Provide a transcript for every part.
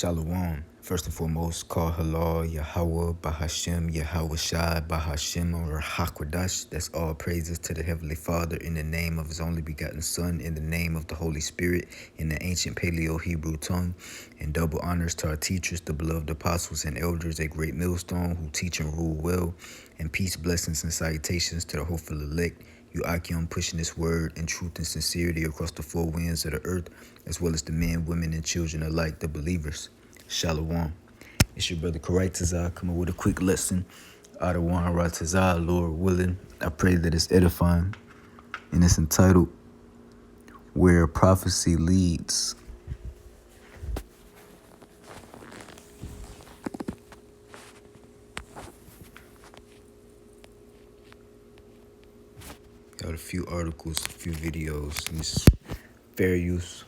Shalom. First and foremost, call halal Yahweh Bahashem Yahweh Shai Bahashem or Hakwadash. That's all praises to the Heavenly Father in the name of His only begotten Son, in the name of the Holy Spirit, in the ancient Paleo Hebrew tongue, and double honors to our teachers, the beloved apostles and elders, a great millstone who teach and rule well, and peace, blessings, and salutations to the hopeful elect. You Akim pushing this word in truth and sincerity across the four winds of the earth, as well as the men, women, and children alike, the believers. Shalom. It's your brother Karaitazah coming with a quick lesson out of One Ratazah, Lord willing. I pray that it's edifying, and it's entitled Where Prophecy Leads. Got a few articles, a few videos, and it's fair use.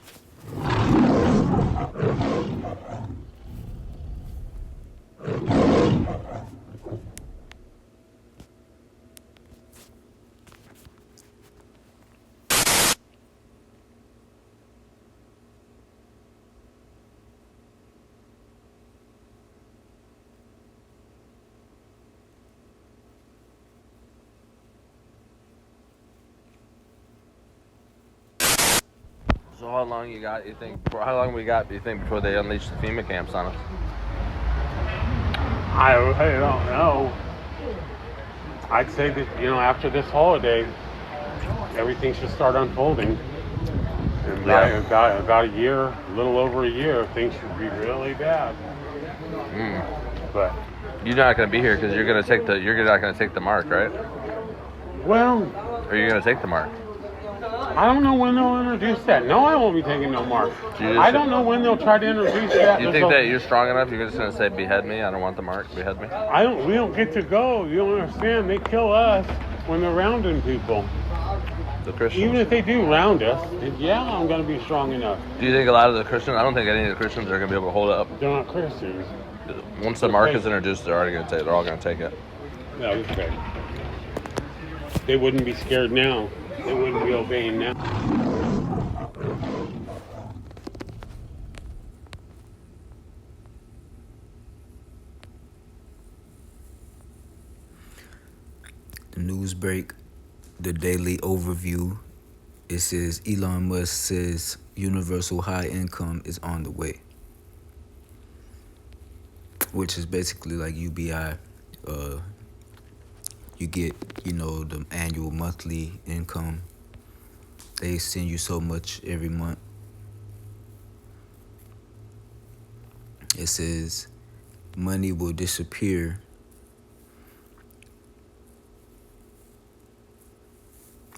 So how long you think before they unleash the FEMA camps on us? I don't know. I'd say that, after this holiday, everything should start unfolding. And by about a year, a little over a year, things should be really bad. But You're not going to be here because you're not going to take the mark, right? well, Or you're going to take the mark? I don't know when they'll introduce that. No, I won't be taking no mark. I don't know when they'll try to introduce that. You think that you're strong enough? You're just going to say, behead me? I don't want the mark. Behead me? We don't get to go. You don't understand. They kill us when they're rounding people. The Christians. Even if they do round us, yeah, I'm going to be strong enough. Do you think a lot of the Christians? I don't think any of the Christians are going to be able to hold it up. They're not Christians. Once the mark is introduced, they're all going to take it. No, okay. They wouldn't be scared now. They wouldn't be obeying now. The news break, the daily overview. It says Elon Musk says universal high income is on the way, which is basically like UBI. You get, the annual monthly income. They send you so much every month. It says money will disappear.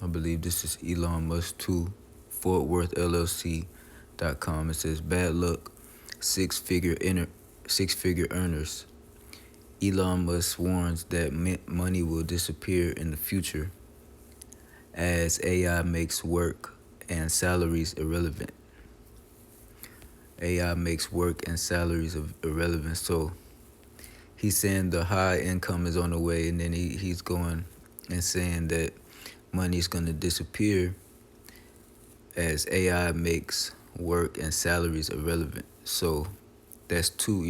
I believe this is Elon Musk too. FortWorthLLC.com. It says bad luck, six-figure earners. Elon Musk warns that money will disappear in the future as AI makes work and salaries irrelevant. AI makes work and salaries irrelevant. So he's saying the high income is on the way, and then he's going and saying that money is going to disappear as AI makes work and salaries irrelevant. So that's two,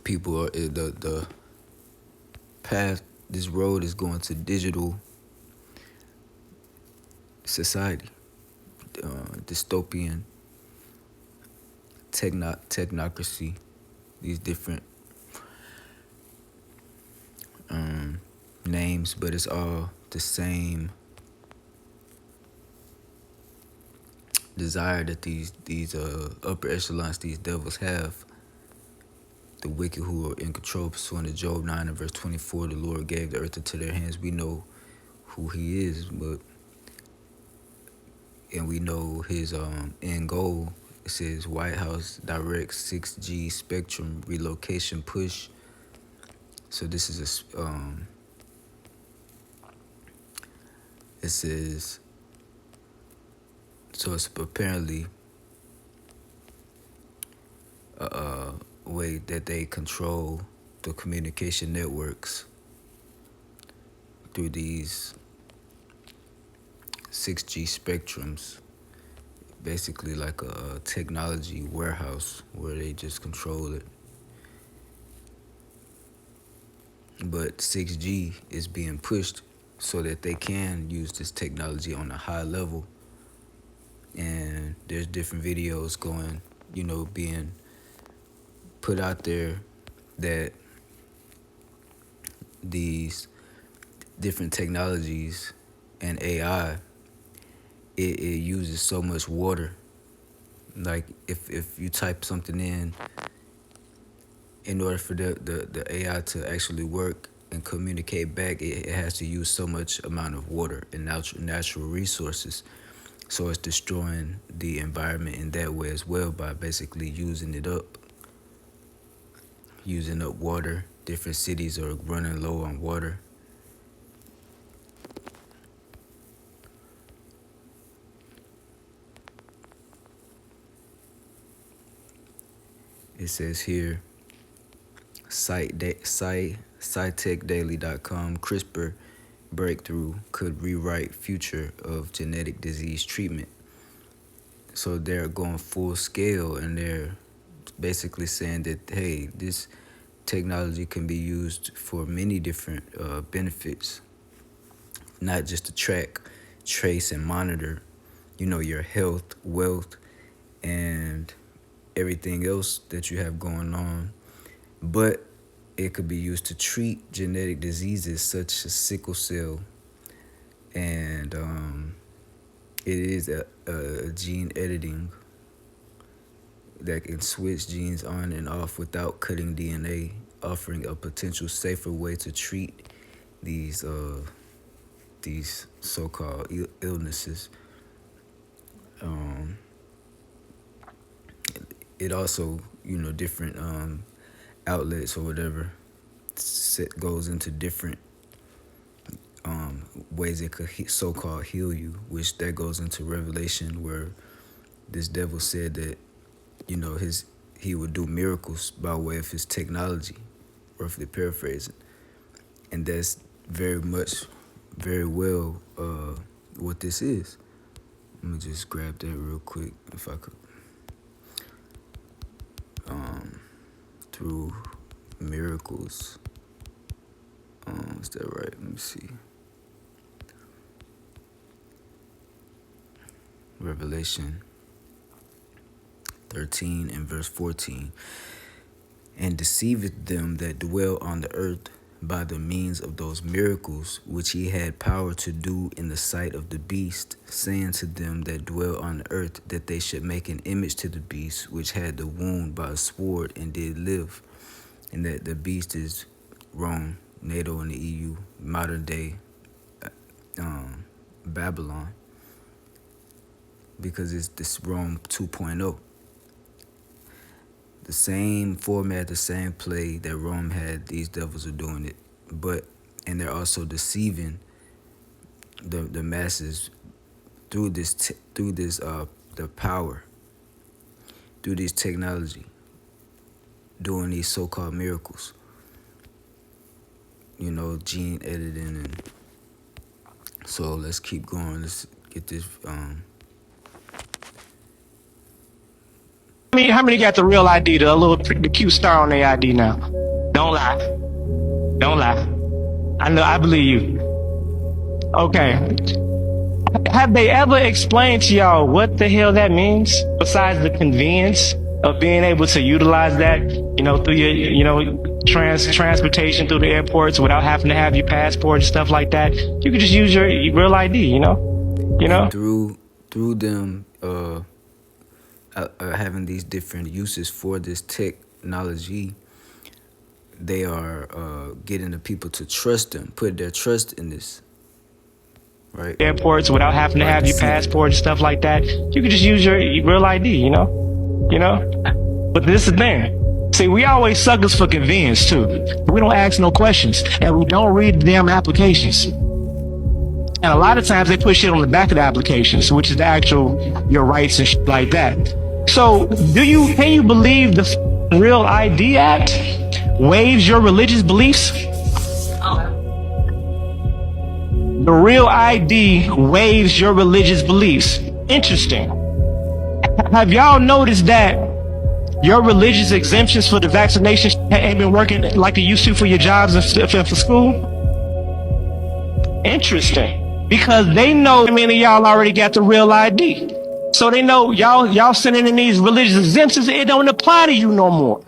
people are the path. This road is going to digital society, dystopian technocracy. These different names, but it's all the same desire that these upper echelons, these devils have. The wicked who are in control, pursuant to Job 9 and verse 24, the Lord gave the earth into their hands. We know who he is, and we know his end goal. It says White House directs 6G spectrum relocation push. So this is it says, so it's apparently a way that they control the communication networks through these 6G spectrums. basically like a technology warehouse where they just control it. But 6G is being pushed so that they can use this technology on a high level. And there's different videos going, being put out there that these different technologies and AI, it uses so much water. Like if you type something in order for the AI to actually work and communicate back, it has to use so much amount of water and natural resources. So it's destroying the environment in that way as well by basically using up water. Different cities are running low on water. It says here, SciTechDaily.com, CRISPR breakthrough could rewrite future of genetic disease treatment. So they're going full scale, and they're basically saying that, hey, this technology can be used for many different benefits, not just to track, trace, and monitor, your health, wealth, and everything else that you have going on, but it could be used to treat genetic diseases such as sickle cell, and it is a gene editing that can switch genes on and off without cutting DNA, offering a potential safer way to treat these so-called illnesses. It also, different outlets or whatever goes into different ways it could so-called heal you, which that goes into Revelation, where this devil said that, he would do miracles by way of his technology, roughly paraphrasing. And that's very well what this is. Let me just grab that real quick, if I could. Through miracles. Is that right? Let me see. Revelation 13 and verse 14. And deceiveth them that dwell on the earth by the means of those miracles which he had power to do in the sight of the beast, saying to them that dwell on the earth that they should make an image to the beast which had the wound by a sword and did live. And that the beast is Rome, NATO, and the EU, modern day Babylon, because it's this Rome 2.0. The same format, the same play that Rome had, these devils are doing it. And they're also deceiving the masses through the power, through this technology, doing these so-called miracles. Gene editing, and so let's keep going. Let's get this. How many got the real ID, the cute star on their ID now? Don't lie. Don't lie. I believe you. Okay. Have they ever explained to y'all what the hell that means? Besides the convenience of being able to utilize that, through your, transportation through the airports without having to have your passport and stuff like that. You could just use your real ID, And through them, having these different uses for this technology, they are getting the people to trust them, put their trust in this, right? Airports without having to have your passport and stuff like that. You could just use your real ID, But this is the thing. See, we always suckers for convenience too. We don't ask no questions, and we don't read the damn applications. And a lot of times they put shit on the back of the applications, which is the actual your rights and shit like that. So, can you believe the Real ID Act waives your religious beliefs? The Real ID waives your religious beliefs. Interesting. Have y'all noticed that your religious exemptions for the vaccinations ain't been working like they used to for your jobs and for school? Interesting. Because they know many of y'all already got the real ID. So they know y'all sending in these religious exemptions, it don't apply to you no more.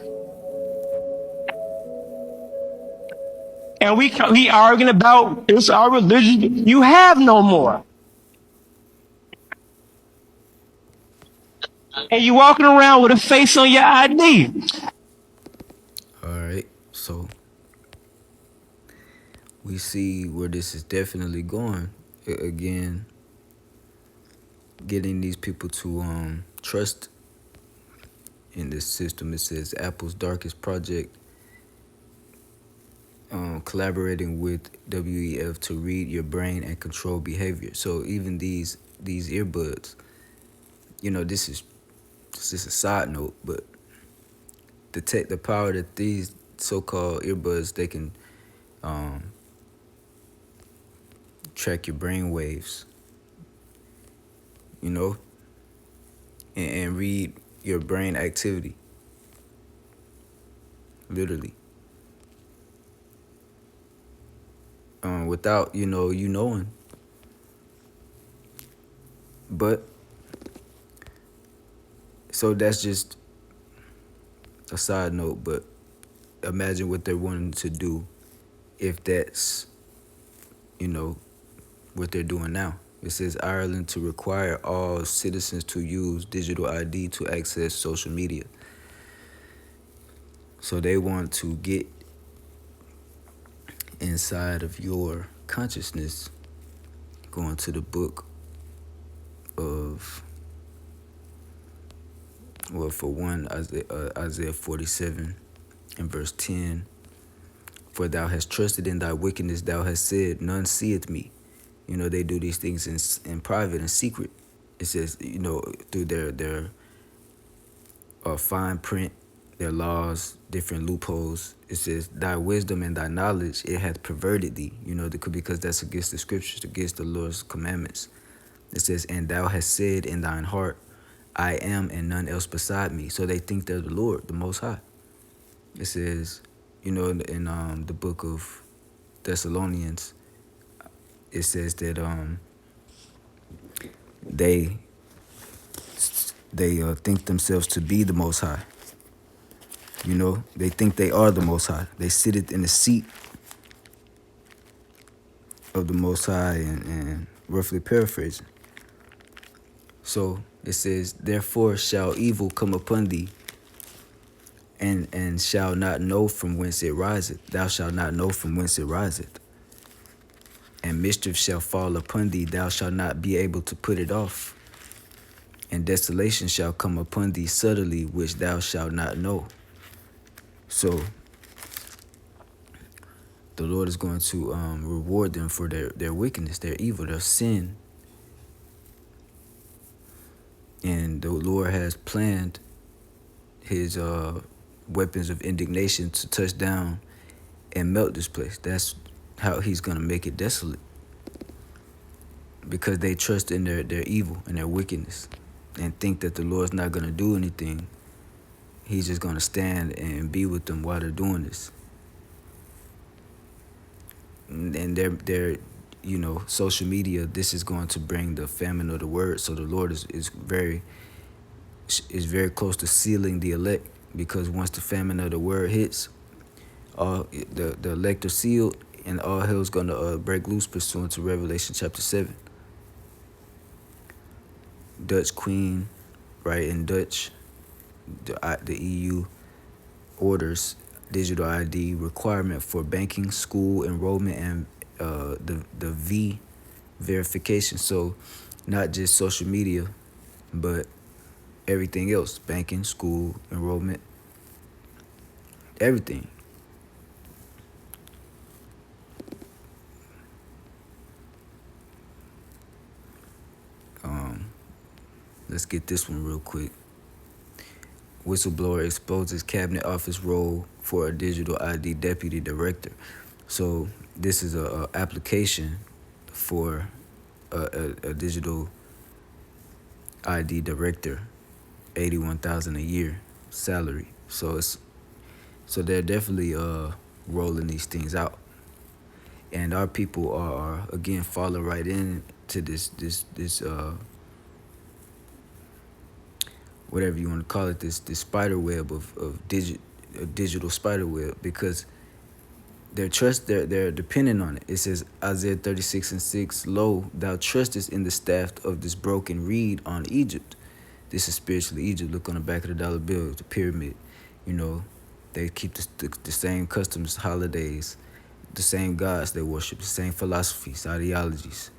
And we arguing about it's our religion. You have no more. And you walking around with a face on your ID. All right, so we see where this is definitely going. Again, getting these people to trust in this system. It says Apple's darkest project, collaborating with WEF to read your brain and control behavior. So even these earbuds, this is just a side note, but the power that these so-called earbuds, they can track your brain waves, and read your brain activity, literally, without you knowing. But so that's just a side note, but imagine what they're wanting to do if that's what they're doing now. It says Ireland to require all citizens to use digital ID to access social media. So they want to get inside of your consciousness, going to the book of, well, for one, Isaiah 47 and verse 10. For thou hast trusted in thy wickedness, thou hast said, none seeth me. They do these things in private and secret. It says, through their fine print, their laws, different loopholes. It says, thy wisdom and thy knowledge, it hath perverted thee. Because that's against the scriptures, against the Lord's commandments. It says, and thou hast said in thine heart, I am and none else beside me. So they think they're the Lord, the Most High. It says, in the book of Thessalonians, it says that they think themselves to be the Most High. They think they are the Most High. They sit in the seat of the Most High, and roughly paraphrasing. So it says, therefore shall evil come upon thee, and shall not know from whence it riseth. Thou shalt not know from whence it riseth. And mischief shall fall upon thee, thou shalt not be able to put it off. And desolation shall come upon thee suddenly, which thou shalt not know. So the Lord is going to reward them for their wickedness, their evil, their sin. And the Lord has planned his weapons of indignation to touch down and melt this place. That's how he's going to make it desolate. Because they trust in their evil and their wickedness and think that the Lord's not going to do anything. He's just going to stand and be with them while they're doing this. And they're social media, this is going to bring the famine of the word. So the Lord is very close to sealing the elect, because once the famine of the word hits, the elect are sealed, and all hell's going to break loose pursuant to Revelation chapter 7. Dutch Queen, right, in Dutch, the EU orders digital ID requirement for banking, school enrollment, and the V verification. So not just social media, but everything else: banking, school, enrollment, everything. Let's get this one real quick. Whistleblower exposes cabinet office role for a digital ID deputy director. So this is a application for a digital ID director $81,000 a year salary. So they're definitely rolling these things out, and our people are again falling right into this whatever you want to call it, this spider web of digital spider web, because they're dependent on it. It says Isaiah 36:6, lo, thou trustest in the staff of this broken reed on Egypt. This is spiritually Egypt. Look on the back of the dollar bill, the pyramid. You know, they keep the same customs, holidays, the same gods they worship, the same philosophies, ideologies.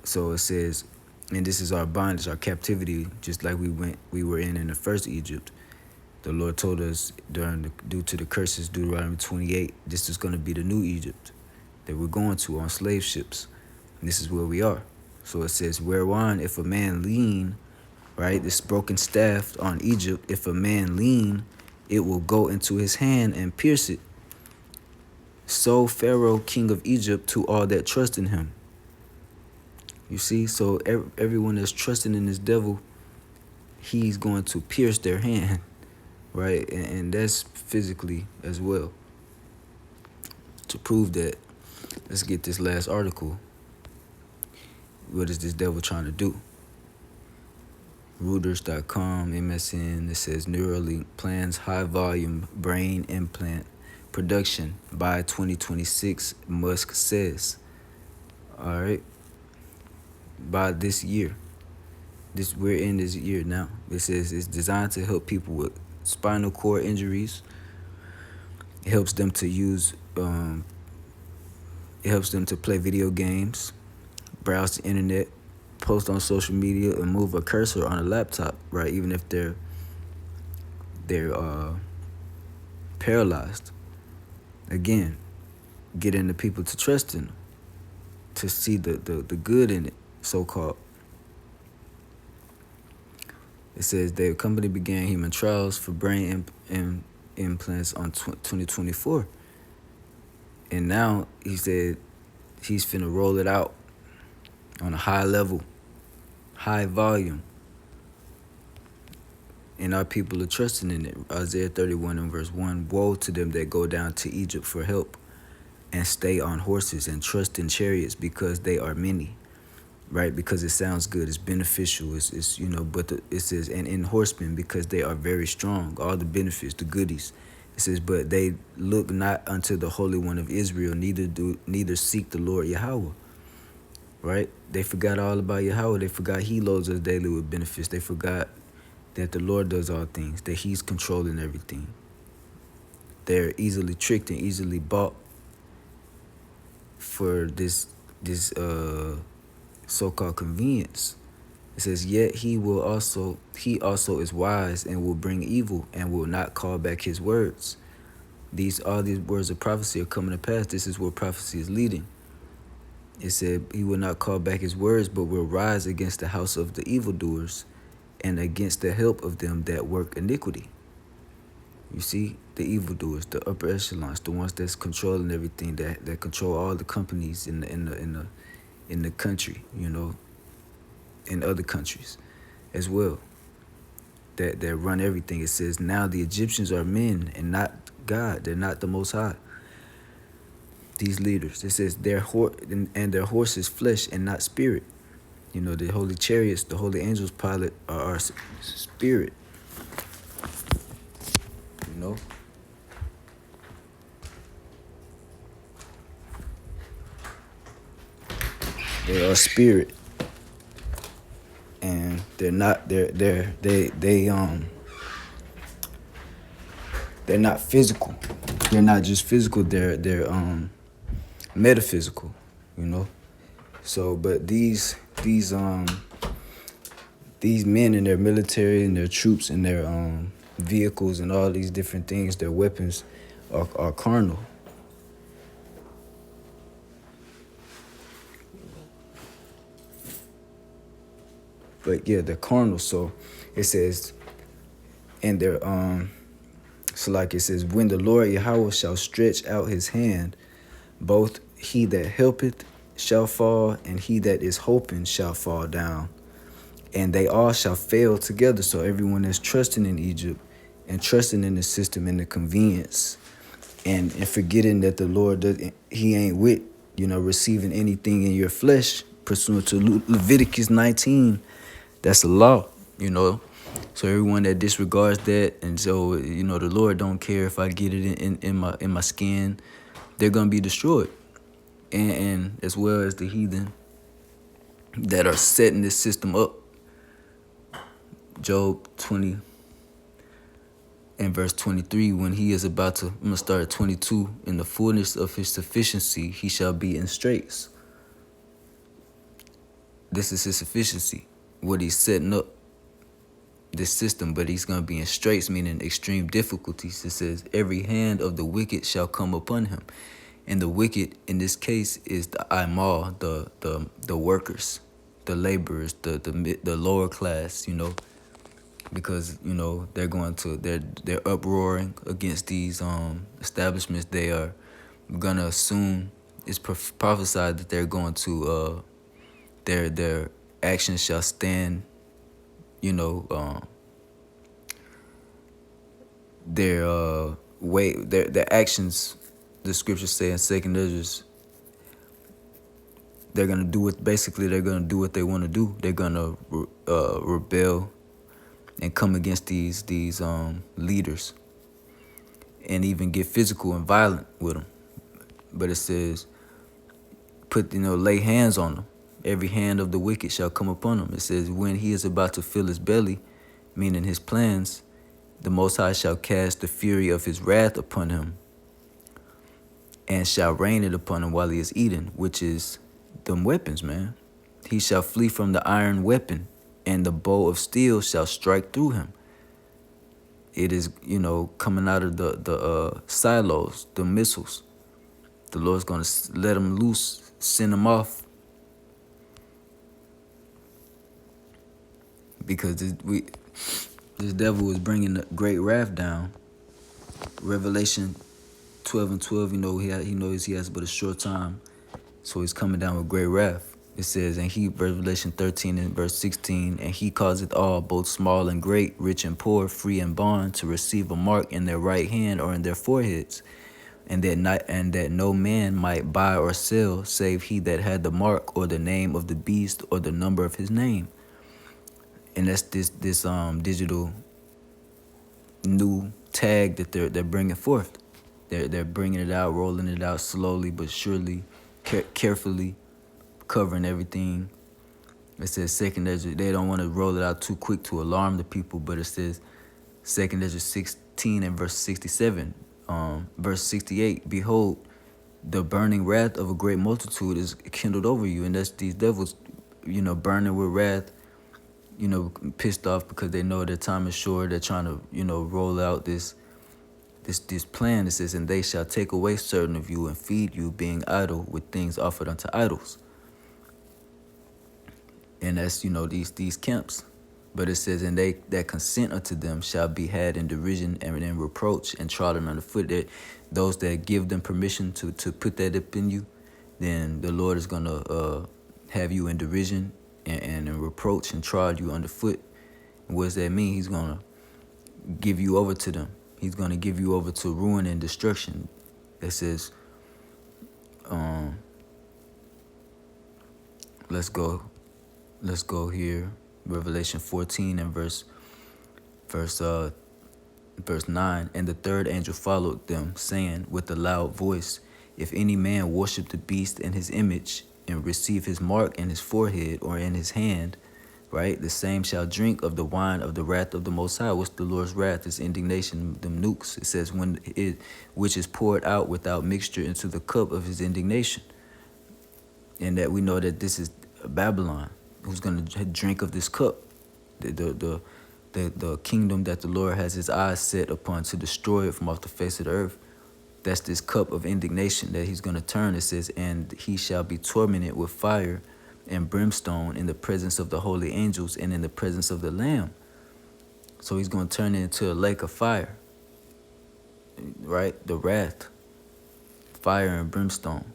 So it says, and this is our bondage, our captivity, just like we were in the first Egypt. The Lord told us due to the curses, Deuteronomy 28, this is going to be the new Egypt that we're going to on slave ships. And this is where we are. So it says, whereon if a man lean, right, this broken staff on Egypt, if a man lean, it will go into his hand and pierce it. So Pharaoh, king of Egypt, to all that trust in him. You see, so everyone that's trusting in this devil, he's going to pierce their hand, right? And that's physically as well. To prove that, let's get this last article. What is this devil trying to do? Reuters.com, MSN, it says Neuralink plans high volume brain implant production by 2026, Musk says. All right. By this year. We're in this year now. It says it's designed to help people with spinal cord injuries. It helps them to use it helps them to play video games, browse the internet, post on social media, and move a cursor on a laptop, right? Even if they're paralyzed. Again, getting the people to trust in them, to see the good in it, so-called. It says the company began human trials for brain implants on 2024. And now he said he's finna roll it out on a high level, high volume. And our people are trusting in it. Isaiah 31 and verse 1, woe to them that go down to Egypt for help and stay on horses and trust in chariots, because they are many. Right, because it sounds good, it's beneficial, it's you know, but it says, and in horsemen, because they are very strong, all the benefits, the goodies. It says, but they look not unto the Holy One of Israel, neither seek the Lord Yahweh. Right, they forgot all about Yahweh. They forgot He loads us daily with benefits. They forgot that the Lord does all things, that He's controlling everything. They're easily tricked and easily bought for this so-called convenience. It says, yet he also is wise and will bring evil and will not call back his words. All these words of prophecy are coming to pass. This is where prophecy is leading. It said he will not call back his words, but will rise against the house of the evildoers and against the help of them that work iniquity. You see, the evildoers, the upper echelons, the ones that's controlling everything, that control all the companies in the country, you know, in other countries as well, that run everything. It says, now the Egyptians are men and not God. They're not the Most High. These leaders, it says, their horse is flesh and not spirit. You know, the holy chariots, the holy angels pilot are our spirit. You know? They are spirit, and they're not. They're not physical. They're not just physical. They're metaphysical. You know. So, but these men and their military and their troops and their vehicles and all these different things, their weapons, are carnal. But yeah, they're carnal. So it says, and they're so like it says, when the Lord Yahweh shall stretch out his hand, both he that helpeth shall fall, and he that is hoping shall fall down. and they all shall fail together. So everyone that's trusting in Egypt and trusting in the system and the convenience, and forgetting that the Lord he ain't with, receiving anything in your flesh pursuant to Leviticus 19. That's a law, So everyone that disregards that, and so the Lord don't care if I get it in my skin, they're gonna be destroyed, and as well as the heathen that are setting this system up. Job 20 and verse 23, when he is about to, I'm going to start at 22, in the fullness of his sufficiency, he shall be in straits. This is his sufficiency, what he's setting up, this system, but he's going to be in straits, meaning extreme difficulties. It says, every hand of the wicked shall come upon him. And the wicked in this case is the Aimal, the workers, the laborers, the lower class, because they're going to they're uproaring against these establishments. They are gonna assume, it's prophesied that they're going to their actions shall stand, their way, their actions, the scriptures say in 2nd Ezra, they're gonna do what they want to do. They're gonna rebel and come against these leaders, and even get physical and violent with them. But it says, lay hands on them. Every hand of the wicked shall come upon him. It says, when he is about to fill his belly, meaning his plans, the Most High shall cast the fury of his wrath upon him, and shall rain it upon him while he is eating, which is them weapons, man. He shall flee from the iron weapon, and the bow of steel shall strike through him. It is, coming out of the silos, the missiles. The Lord's going to let them loose, send them off. Because this devil is bringing the great wrath down. Revelation 12 and 12, he knows he has but a short time. So he's coming down with great wrath. It says, Revelation 13 and verse 16, and he causeth all, both small and great, rich and poor, free and bond, to receive a mark in their right hand or in their foreheads, and that no man might buy or sell, save he that had the mark or the name of the beast or the number of his name. And that's this digital new tag that they're bringing forth. They're bringing it out, rolling it out slowly but surely, carefully, covering everything. It says 2nd Ezra, they don't want to roll it out too quick to alarm the people, but it says 2nd Ezra 16 and verse 67, verse 68, behold, the burning wrath of a great multitude is kindled over you. And that's these devils, burning with wrath, pissed off because they know their time is short. They're trying to, roll out this plan. It says, and they shall take away certain of you and feed you, being idle with things offered unto idols. And that's, these camps. But it says, and they that consent unto them shall be had in derision and in reproach and trodden underfoot. That those that give them permission to put that up in you, then the Lord is going to have you in derision and in reproach and trod you underfoot. And what does that mean? He's going to give you over to them. He's going to give you over to ruin and destruction. It says, let's go here. Revelation 14 and verse 9. And the third angel followed them, saying with a loud voice, if any man worship the beast and his image, and receive his mark in his forehead or in his hand, right, the same shall drink of the wine of the wrath of the Most High. What's the Lord's wrath? His indignation, them nukes. It says, which is poured out without mixture into the cup of his indignation. And that we know that this is Babylon, who's going to drink of this cup, the kingdom that the Lord has his eyes set upon to destroy it from off the face of the earth. That's this cup of indignation that he's going to turn. It says, and he shall be tormented with fire and brimstone in the presence of the holy angels and in the presence of the Lamb. So he's going to turn it into a lake of fire, right? The wrath, fire and brimstone.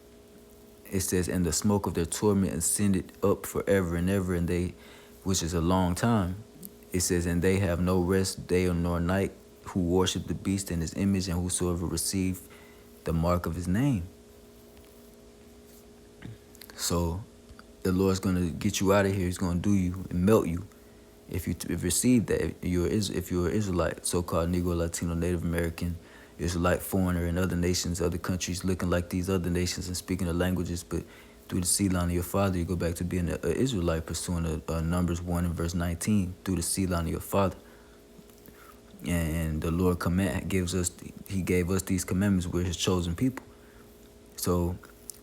It says, and the smoke of their torment ascended up forever and ever, and they which is a long time. It says, and they have no rest day nor night, who worship the beast in his image, and whosoever receive the mark of his name. So the Lord's gonna get you out of here. He's gonna do you and melt you if you receive that. If you're an Israelite, so-called Negro, Latino, Native American, Israelite, foreigner in other nations, other countries, looking like these other nations and speaking the languages, but through the seed line of your father, you go back to being an Israelite, pursuing Numbers 1 and verse 19, through the seed line of your father. And the Lord he gave us these commandments. We're his chosen people. So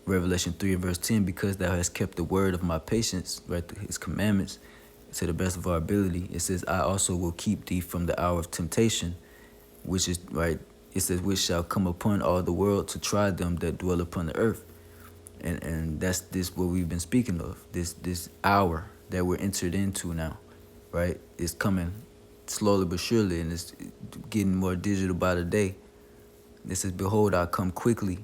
Revelation 3 and verse 10, because thou hast kept the word of my patience, right, his commandments, to the best of our ability, it says, I also will keep thee from the hour of temptation, which is, right, it says, which shall come upon all the world to try them that dwell upon the earth. And that's this what we've been speaking of, this hour that we're entered into now, right? It's coming slowly but surely, and it's getting more digital by the day. It says, behold, I come quickly,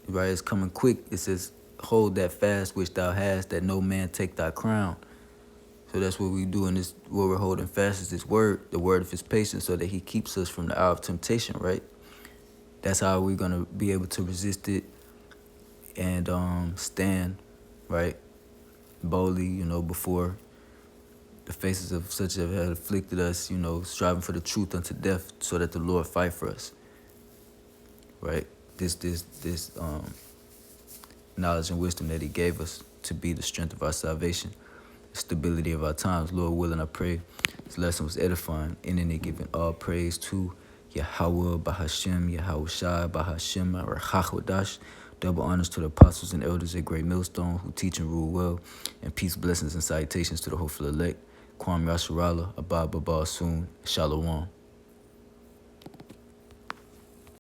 right? It's coming quick. It says, hold that fast which thou hast, that no man take thy crown. So that's what we do in this, what we're holding fast is this word, the word of his patience, so that he keeps us from the hour of temptation, right? That's how we're going to be able to resist it and stand, right, boldly, before the faces of such as have afflicted us, striving for the truth unto death, so that the Lord fight for us, right? This knowledge and wisdom that he gave us to be the strength of our salvation, the stability of our times. Lord willing, I pray this lesson was edifying, and in it giving all praise to Yahweh, Bahashem, Yahweh Shai, Bahashem, Rachakwadash. Double honors to the apostles and elders at Great Millstone who teach and rule well, and peace, blessings, and salutations to the hopeful elect. Kwam Yasharala, Abba Baba Soon, Shalom.